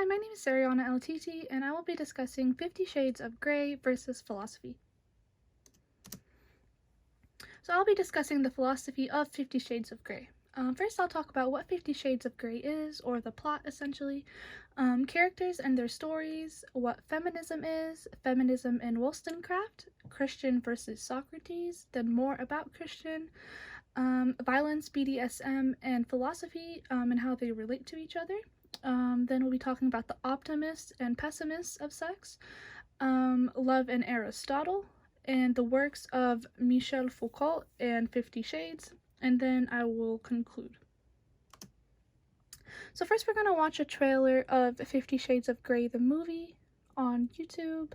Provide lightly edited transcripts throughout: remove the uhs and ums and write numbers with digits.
Hi, my name is Sariana LTT, and I will be discussing 50 Shades of Grey versus philosophy. So I'll be discussing the philosophy of 50 Shades of Grey. First, I'll talk about what 50 Shades of Grey is, or the plot essentially, characters and their stories, what feminism is, feminism in Wollstonecraft, Christian versus Socrates, then more about Christian, violence, BDSM, and philosophy, and how they relate to each other. Then we'll be talking about the optimists and pessimists of sex, love and Aristotle, and the works of Michel Foucault and 50 Shades, and then I will conclude. So first we're going to watch a trailer of 50 Shades of Grey, the movie, on YouTube.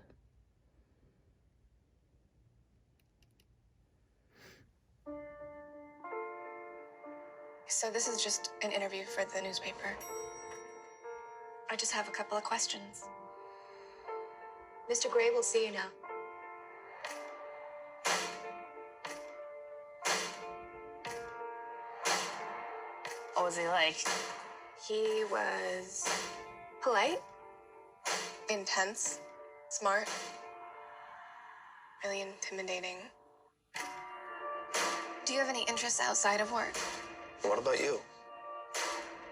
So this is just an interview for the newspaper. I just have a couple of questions. Mr. Grey will see you now. What was he like? He was polite, intense, smart, really intimidating. Do you have any interests outside of work? What about you?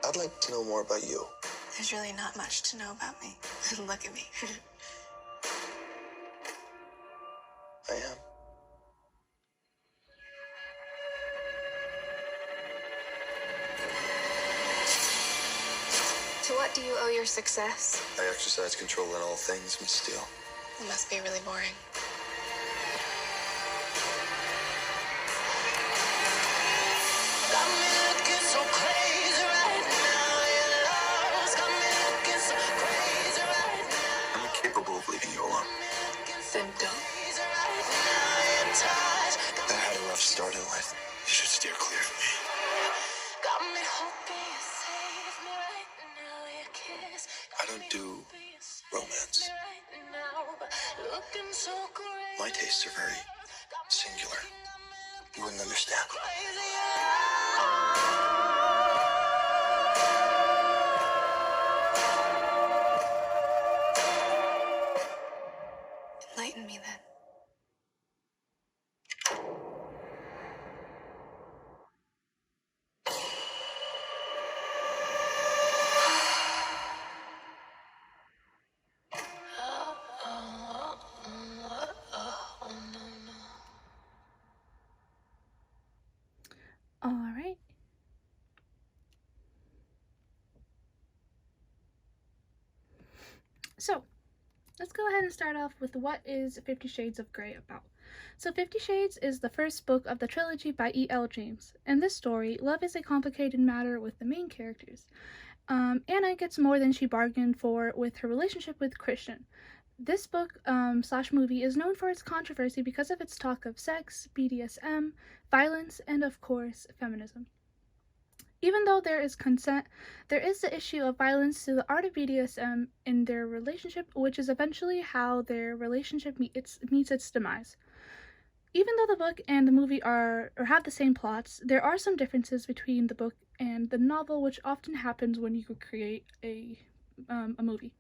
I'd like to know more about you. There's really not much to know about me. Look at me. I am. To what do you owe your success? I exercise control in all things, Miss Steele. It must be really boring. I'm incapable of leaving you alone. Then don't. I had a rough start in life. You should steer clear of me. I don't do romance. My tastes are very singular. You wouldn't understand. Enlighten me then. Alright. So, let's go ahead and start off with what is 50 Shades of Grey about. So 50 Shades is the first book of the trilogy by E.L. James. In this story, love is a complicated matter with the main characters. Anna gets more than she bargained for with her relationship with Christian. This book slash movie is known for its controversy because of its talk of sex, BDSM, violence, and of course, feminism. Even though there is consent, there is the issue of violence to the art of BDSM in their relationship, which is eventually how their relationship meets its demise. Even though the book and the movie have the same plots, there are some differences between the book and the novel, which often happens when you create a movie.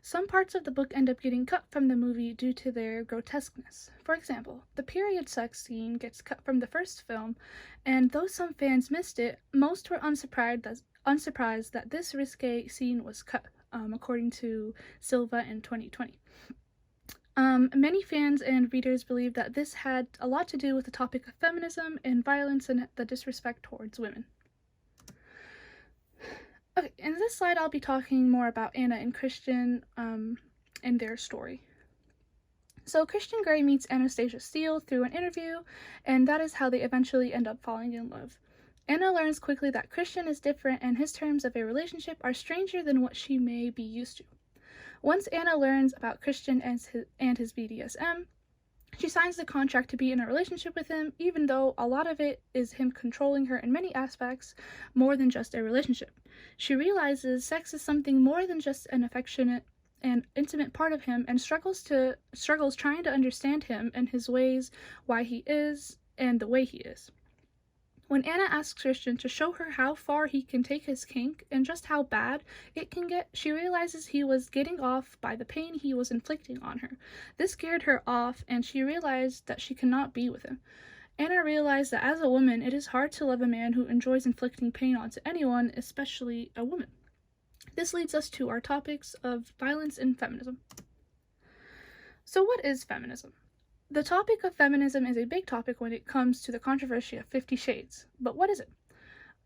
Some parts of the book end up getting cut from the movie due to their grotesqueness. For example, the period sex scene gets cut from the first film, and though some fans missed it, most were unsurprised that this risque scene was cut, according to Silva in 2020. Many fans and readers believe that this had a lot to do with the topic of feminism and violence and the disrespect towards women. Okay, in this slide I'll be talking more about Anna and Christian and their story. So Christian Grey meets Anastasia Steele through an interview, and that is how they eventually end up falling in love. Anna learns quickly that Christian is different and his terms of a relationship are stranger than what she may be used to. Once Anna learns about Christian and his BDSM, she signs the contract to be in a relationship with him, even though a lot of it is him controlling her in many aspects, more than just a relationship. She realizes sex is something more than just an affectionate and intimate part of him, and struggles trying to understand him and his ways, why he is, and the way he is. When Anna asks Christian to show her how far he can take his kink and just how bad it can get, she realizes he was getting off by the pain he was inflicting on her. This scared her off, and she realized that she cannot be with him. Anna realized that as a woman, it is hard to love a man who enjoys inflicting pain onto anyone, especially a woman. This leads us to our topics of violence and feminism. So what is feminism? The topic of feminism is a big topic when it comes to the controversy of 50 Shades. But what is it?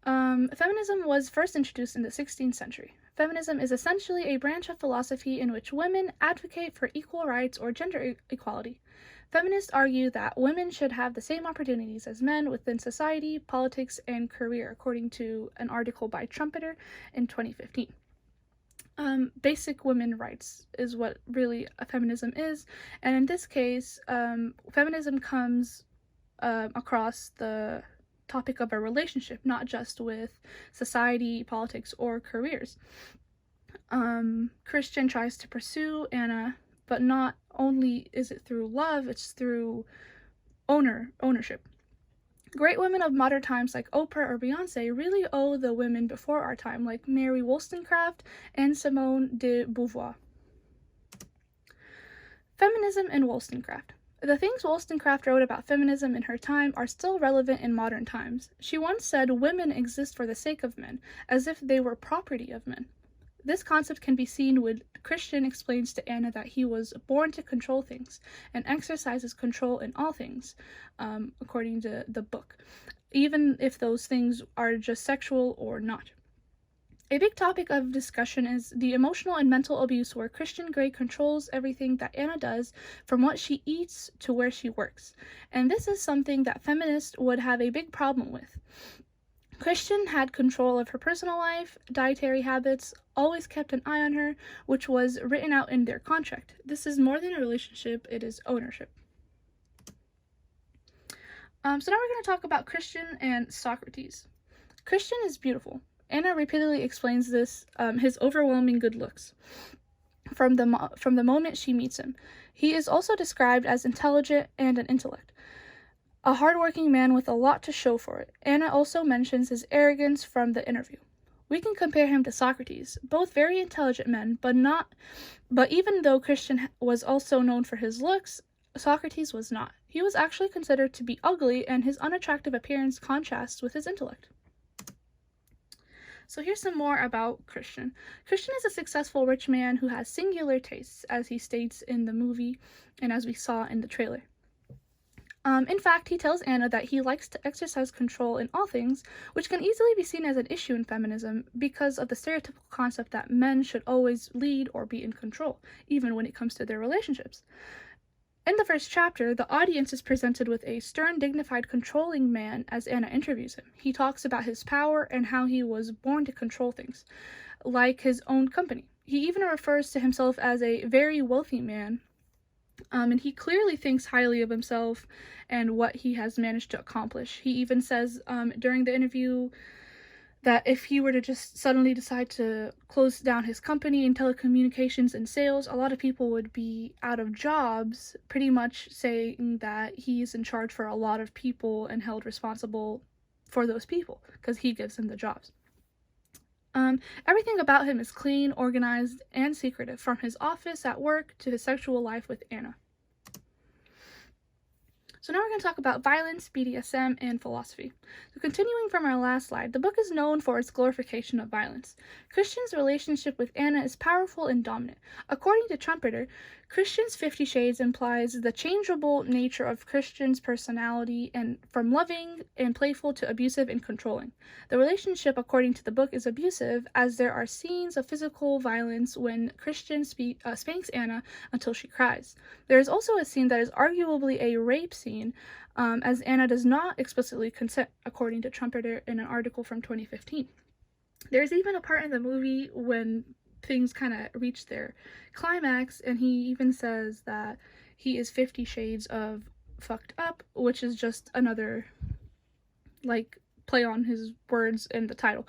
Feminism was first introduced in the 16th century. Feminism is essentially a branch of philosophy in which women advocate for equal rights or gender equality. Feminists argue that women should have the same opportunities as men within society, politics, and career, according to an article by Trumpeter in 2015. Basic women rights is what really a feminism is, and in this case, feminism comes across the topic of a relationship, not just with society, politics, or careers. Christian tries to pursue Anna, but not only is it through love, it's through ownership. Great women of modern times like Oprah or Beyonce really owe the women before our time, like Mary Wollstonecraft and Simone de Beauvoir. Feminism and Wollstonecraft. The things Wollstonecraft wrote about feminism in her time are still relevant in modern times. She once said women exist for the sake of men, as if they were property of men. This concept can be seen when Christian explains to Anna that he was born to control things and exercises control in all things, according to the book, even if those things are just sexual or not. A big topic of discussion is the emotional and mental abuse where Christian Grey controls everything that Anna does, from what she eats to where she works. And this is something that feminists would have a big problem with. Christian had control of her personal life, dietary habits, always kept an eye on her, which was written out in their contract. This is more than a relationship, it is ownership. So now we're going to talk about Christian and Socrates. Christian is beautiful. Anna repeatedly explains this, his overwhelming good looks, from the moment she meets him. He is also described as intelligent and an intellect. A hardworking man with a lot to show for it. Anna also mentions his arrogance from the interview. We can compare him to Socrates, both very intelligent men, but even though Christian was also known for his looks, Socrates was not. He was actually considered to be ugly, and his unattractive appearance contrasts with his intellect. So here's some more about Christian. Christian is a successful rich man who has singular tastes, as he states in the movie and as we saw in the trailer. In fact, he tells Anna that he likes to exercise control in all things, which can easily be seen as an issue in feminism because of the stereotypical concept that men should always lead or be in control, even when it comes to their relationships. In the first chapter, the audience is presented with a stern, dignified, controlling man as Anna interviews him. He talks about his power and how he was born to control things, like his own company. He even refers to himself as a very wealthy man, and he clearly thinks highly of himself and what he has managed to accomplish. He even says during the interview that if he were to just suddenly decide to close down his company in telecommunications and sales, a lot of people would be out of jobs, pretty much saying that he's in charge for a lot of people and held responsible for those people because he gives them the jobs. Everything about him is clean, organized, and secretive, from his office at work to his sexual life with Anna. So now we're going to talk about violence, BDSM, and philosophy. So continuing from our last slide, the book is known for its glorification of violence. Christian's relationship with Anna is powerful and dominant. According to Trumpeter, Christian's 50 Shades implies the changeable nature of Christian's personality, and from loving and playful to abusive and controlling. The relationship, according to the book, is abusive, as there are scenes of physical violence when Christian spanks Anna until she cries. There is also a scene that is arguably a rape scene, as Anna does not explicitly consent, according to Trumpeter in an article from 2015. There's even a part in the movie when things kind of reach their climax, and he even says that he is 50 shades of fucked up, which is just another, play on his words in the title.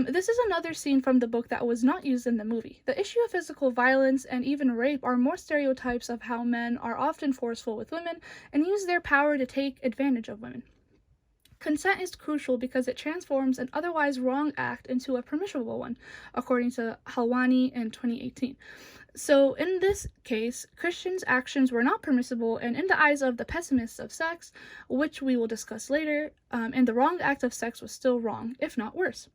This is another scene from the book that was not used in the movie. The issue of physical violence and even rape are more stereotypes of how men are often forceful with women and use their power to take advantage of women. Consent is crucial because it transforms an otherwise wrong act into a permissible one, according to Halwani in 2018. So, in this case, Christians' actions were not permissible, and in the eyes of the pessimists of sex, which we will discuss later, and the wrong act of sex was still wrong, if not worse.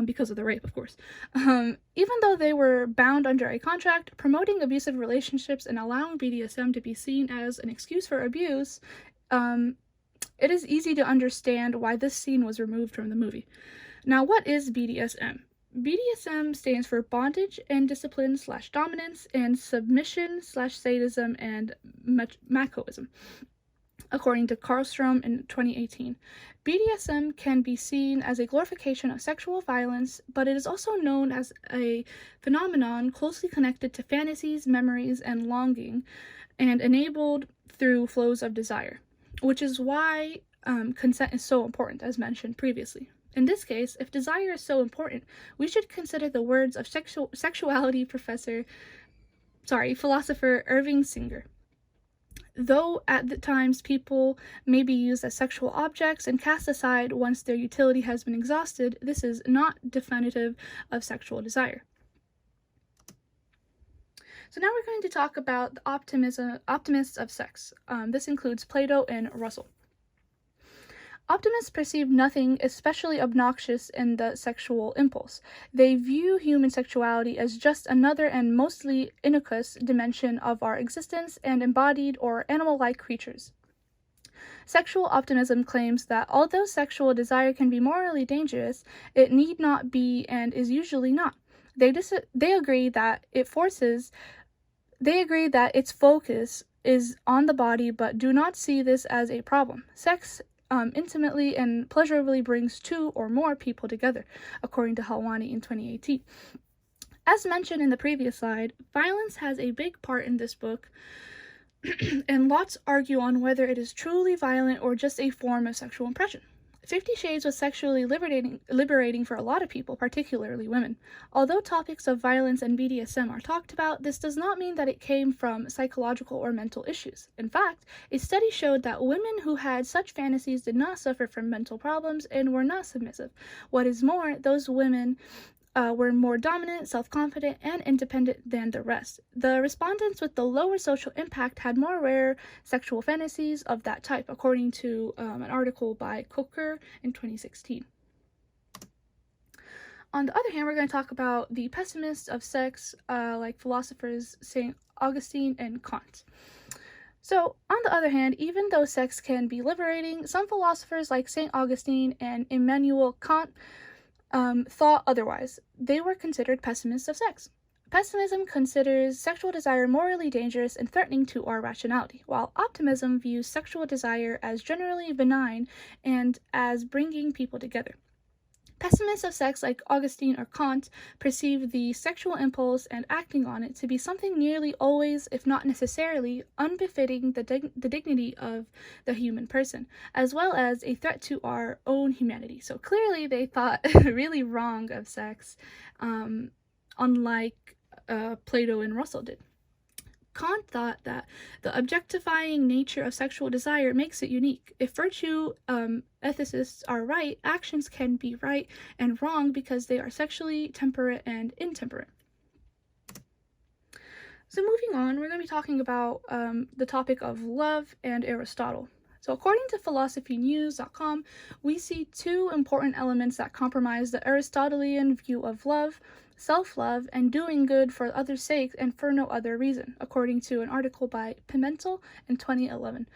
Because of the rape, of course. Even though they were bound under a contract, promoting abusive relationships and allowing BDSM to be seen as an excuse for abuse, it is easy to understand why this scene was removed from the movie. Now, what is BDSM? BDSM stands for bondage and discipline / dominance and submission / sadism and masochism, according to Karlstrom in 2018. BDSM can be seen as a glorification of sexual violence, but it is also known as a phenomenon closely connected to fantasies, memories, and longing, and enabled through flows of desire, which is why consent is so important, as mentioned previously. In this case, if desire is so important, we should consider the words of sexuality philosopher Irving Singer. Though at the times people may be used as sexual objects and cast aside once their utility has been exhausted, this is not definitive of sexual desire. So now we're going to talk about the optimists of sex. This includes Plato and Russell. Optimists perceive nothing especially obnoxious in the sexual impulse. They view human sexuality as just another and mostly innocuous dimension of our existence and embodied or animal-like creatures. Sexual optimism claims that although sexual desire can be morally dangerous, it need not be and is usually not. They agree that its focus is on the body, but do not see this as a problem. Sex intimately and pleasurably brings two or more people together, according to Halwani in 2018. As mentioned in the previous slide, violence has a big part in this book, and lots argue on whether it is truly violent or just a form of sexual impression. 50 Shades was sexually liberating for a lot of people, particularly women. Although topics of violence and BDSM are talked about, this does not mean that it came from psychological or mental issues. In fact, a study showed that women who had such fantasies did not suffer from mental problems and were not submissive. What is more, those women were more dominant, self-confident, and independent than the rest. The respondents with the lower social impact had more rare sexual fantasies of that type, according to an article by Cooker in 2016. On the other hand, we're going to talk about the pessimists of sex, like philosophers St. Augustine and Kant. So, on the other hand, even though sex can be liberating, some philosophers like St. Augustine and Immanuel Kant thought otherwise. They were considered pessimists of sex. Pessimism considers sexual desire morally dangerous and threatening to our rationality, while optimism views sexual desire as generally benign and as bringing people together. Pessimists of sex like Augustine or Kant perceive the sexual impulse and acting on it to be something nearly always, if not necessarily, unbefitting the dignity of the human person, as well as a threat to our own humanity. So clearly they thought really wrong of sex, unlike Plato and Russell did. Kant thought that the objectifying nature of sexual desire makes it unique. If virtue ethicists are right, actions can be right and wrong because they are sexually temperate and intemperate. So moving on, we're going to be talking about the topic of love and Aristotle. So according to philosophynews.com, we see two important elements that compromise the Aristotelian view of love: self-love and doing good for others' sake and for no other reason, according to an article by Pimentel in 2011.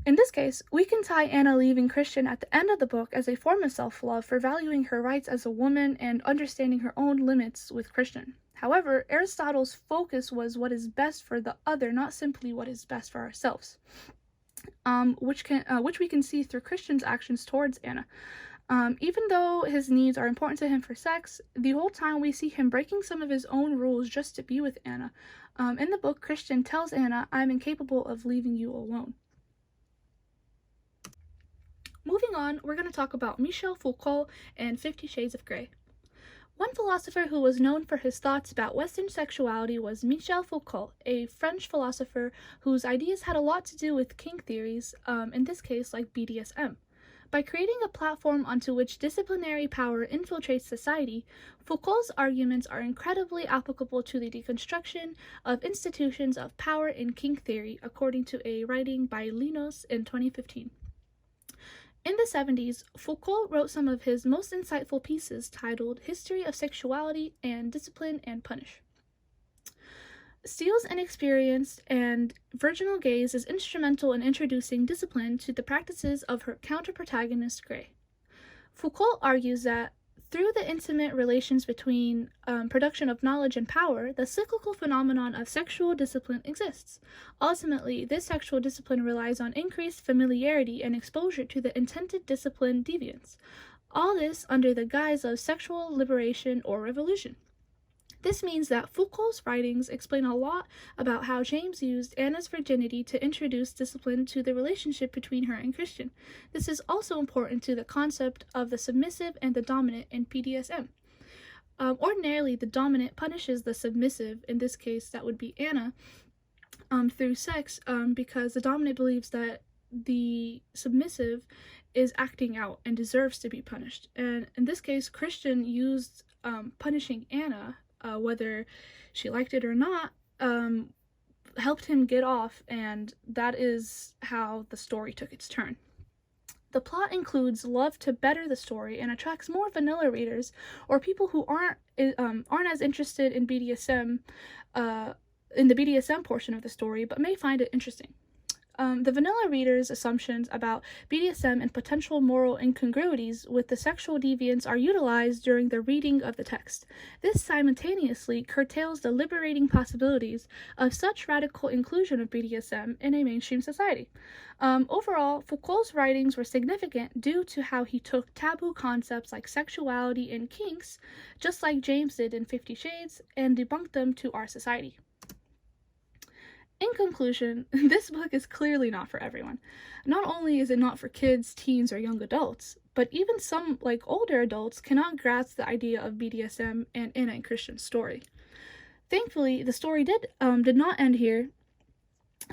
In this case, we can tie Anna leaving Christian at the end of the book as a form of self-love for valuing her rights as a woman and understanding her own limits with Christian. However, Aristotle's focus was what is best for the other, not simply what is best for ourselves, which we can see through Christian's actions towards Anna. Even though his needs are important to him for sex, the whole time we see him breaking some of his own rules just to be with Anna. In the book, Christian tells Anna, "I'm incapable of leaving you alone." Moving on, we're going to talk about Michel Foucault and 50 Shades of Grey. One philosopher who was known for his thoughts about Western sexuality was Michel Foucault, a French philosopher whose ideas had a lot to do with kink theories, in this case like BDSM. By creating a platform onto which disciplinary power infiltrates society, Foucault's arguments are incredibly applicable to the deconstruction of institutions of power in kink theory, according to a writing by Linos in 2015. In the 70s, Foucault wrote some of his most insightful pieces titled History of Sexuality and Discipline and Punish. Steele's inexperienced and virginal gaze is instrumental in introducing discipline to the practices of her counter-protagonist, Gray. Foucault argues that through the intimate relations between production of knowledge and power, the cyclical phenomenon of sexual discipline exists. Ultimately, this sexual discipline relies on increased familiarity and exposure to the intended discipline deviance. All this under the guise of sexual liberation or revolution. This means that Foucault's writings explain a lot about how James used Anna's virginity to introduce discipline to the relationship between her and Christian. This is also important to the concept of the submissive and the dominant in BDSM. Ordinarily, the dominant punishes the submissive, in this case that would be Anna, through sex, because the dominant believes that the submissive is acting out and deserves to be punished. And in this case, Christian used punishing Anna, whether she liked it or not, helped him get off, and that is how the story took its turn. The plot includes love to better the story and attracts more vanilla readers or people who aren't as interested in BDSM, in the BDSM portion of the story, but may find it interesting. The vanilla reader's assumptions about BDSM and potential moral incongruities with the sexual deviance are utilized during the reading of the text. This simultaneously curtails the liberating possibilities of such radical inclusion of BDSM in a mainstream society. Overall, Foucault's writings were significant due to how he took taboo concepts like sexuality and kinks, just like James did in 50 Shades, and debunked them to our society. In conclusion, this book is clearly not for everyone. Not only is it not for kids, teens, or young adults, but even some, like older adults, cannot grasp the idea of BDSM and Anna and Christian's story. Thankfully, the story did not end here.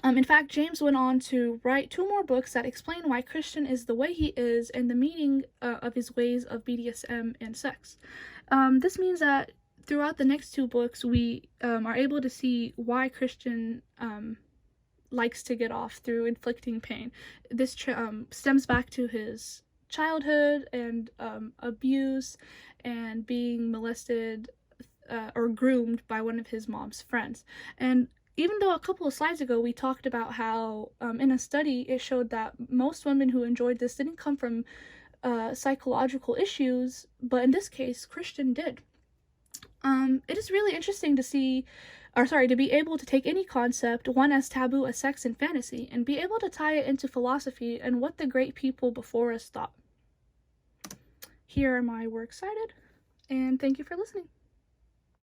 In fact, James went on to write 2 more books that explain why Christian is the way he is and the meaning of his ways of BDSM and sex. This means that throughout the next 2 books, we are able to see why Christian likes to get off through inflicting pain. This stems back to his childhood and abuse and being molested or groomed by one of his mom's friends. And even though a couple of slides ago we talked about how in a study it showed that most women who enjoyed this didn't come from psychological issues, but in this case, Christian did. It is really interesting to be able to take any concept, one as taboo as sex and fantasy, and be able to tie it into philosophy and what the great people before us thought. Here are my works cited, and thank you for listening.